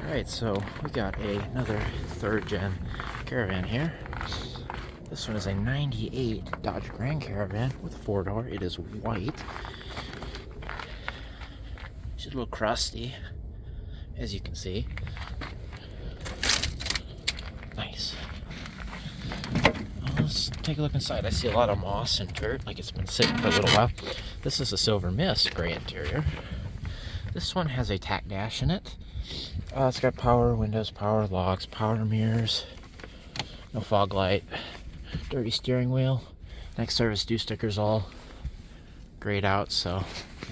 Alright, so we got another third gen Caravan here. This one is a 98 Dodge Grand Caravan with a 4-door. It is white. It's a little crusty, as you can see. Nice. Let's take a look inside. I see a lot of moss and dirt, like it's been sitting for a little while. This is a silver mist gray interior. This one has a tack dash in it. It's got power windows, power locks, power mirrors, no fog light, dirty steering wheel. Next service due sticker's all grayed out, so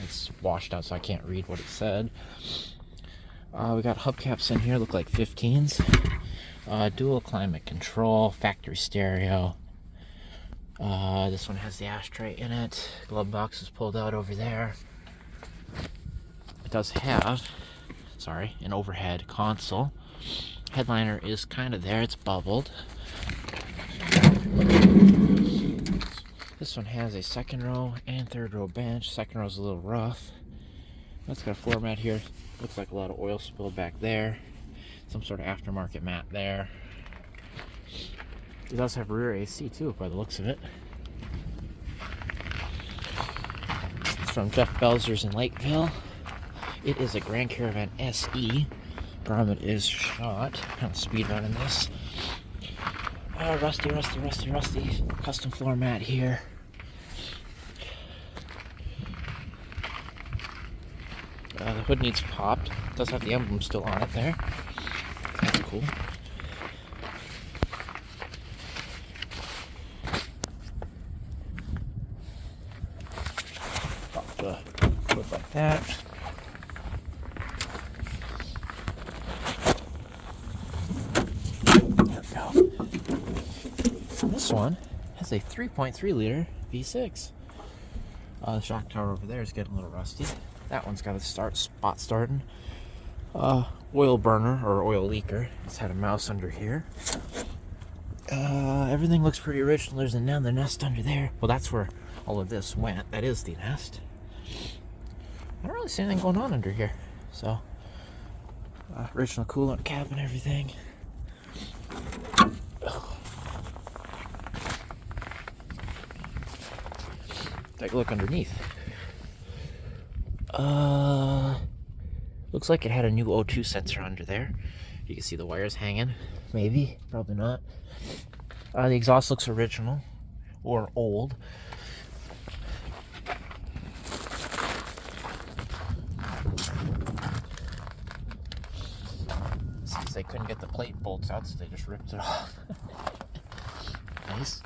it's washed out, so I can't read what it said. We got hubcaps in here, look like 15s. Dual climate control, factory stereo. This one has the ashtray in it. Glove box is pulled out over there. It does have, an overhead console. Headliner is kind of there, it's bubbled. This one has a second row and third row bench. Second row is a little rough. That's got a floor mat here. Looks like a lot of oil spilled back there. Some sort of aftermarket mat there. It does have rear AC too, by the looks of it. It's from Jeff Belzer's in Lakeville. It is a Grand Caravan SE. Grommet is shot. Kind of speed running this. Rusty. Custom floor mat here. The hood needs popped. It does have the emblem still on it there. That's cool. Pop the hood like that. This one has a 3.3 liter V6. The shock tower over there is getting a little rusty. That one's got a spot starting. Oil burner or oil leaker. It's had a mouse under here. Everything looks pretty original. There's another nest under there. Well, that's where all of this went. That is the nest. I don't really see anything going on under here. So, original coolant cap and everything. Take a look underneath. Looks like it had a new O2 sensor under there. You can see the wires hanging. Maybe, probably not. The exhaust looks original or old. Since they couldn't get the plate bolts out, so they just ripped it off. Nice.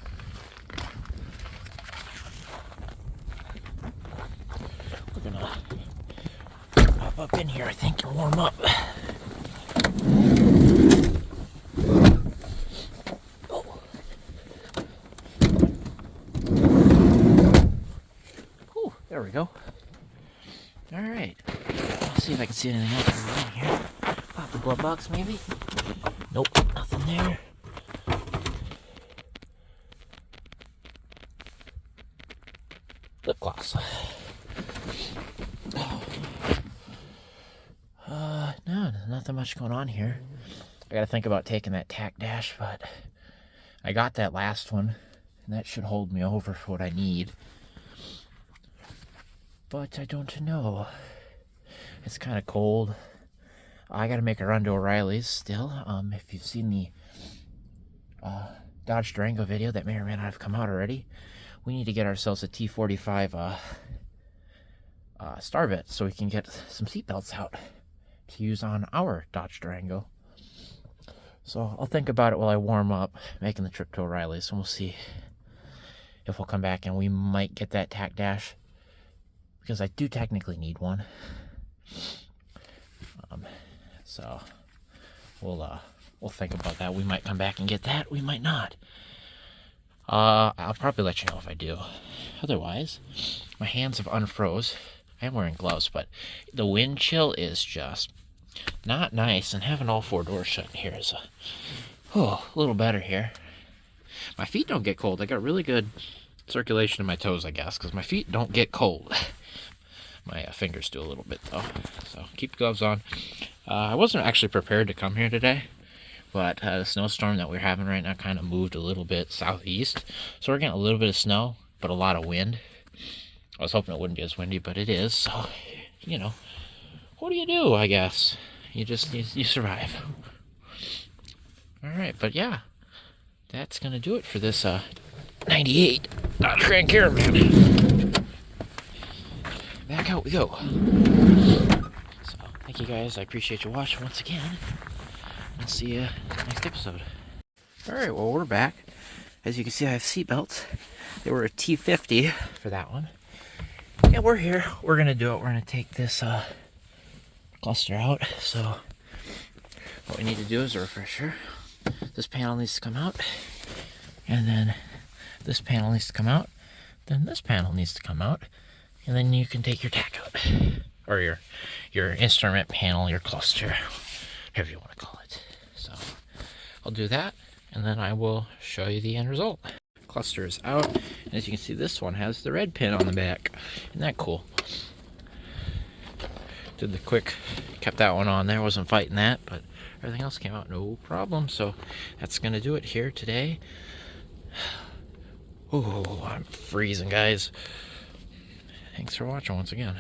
We're gonna pop up in here, I think, and warm up. Oh. Ooh, there we go. Alright. Let's see if I can see anything else in here. Pop the glove box, maybe? Nope, nothing there. Lip gloss. No, nothing much going on here. I gotta think about taking that tack dash, but I got that last one, and that should hold me over for what I need. But I don't know. It's kind of cold. I gotta make a run to O'Reilly's still. If you've seen the Dodge Durango video that may or may not have come out already, we need to get ourselves a T45 star bit so we can get some seatbelts out to use on our Dodge Durango. So I'll think about it while I warm up, making the trip to O'Reilly's, and we'll see if we'll come back and we might get that tack dash, because I do technically need one. So we'll think about that. We might come back and get that. We might not. I'll probably let you know if I do. Otherwise, my hands have unfroze. I am wearing gloves, but the wind chill is just not nice, and having all 4 doors shut in here is a little better here. My feet don't get cold. I got really good circulation in my toes, I guess, because my feet don't get cold. My fingers do a little bit, though, so keep gloves on. I wasn't actually prepared to come here today, but the snowstorm that we're having right now kind of moved a little bit southeast. So we're getting a little bit of snow, but a lot of wind. I was hoping it wouldn't be as windy, but it is. So, you know, what do you do, I guess? You just, you survive. All right, but yeah, that's going to do it for this 98 Dodge Grand Caravan. Back out we go. So, thank you guys. I appreciate you watching once again. I'll see you next episode. All right, well, we're back. As you can see, I have seat belts. They were a T50 for that one. And we're here. We're going to do it. We're going to take this cluster out. So, what we need to do is a refresher. This panel needs to come out. And then this panel needs to come out. Then this panel needs to come out. And then you can take your tack out. Or your instrument panel, your cluster, whatever you want to call it. So I'll do that, and then I will show you the end result. Cluster is out, and as you can see, this one has the red pin on the back. Isn't that cool? Did the quick, kept that one on there, wasn't fighting that, but everything else came out no problem. So that's gonna do it here today. Oh, I'm freezing, guys. Thanks for watching once again.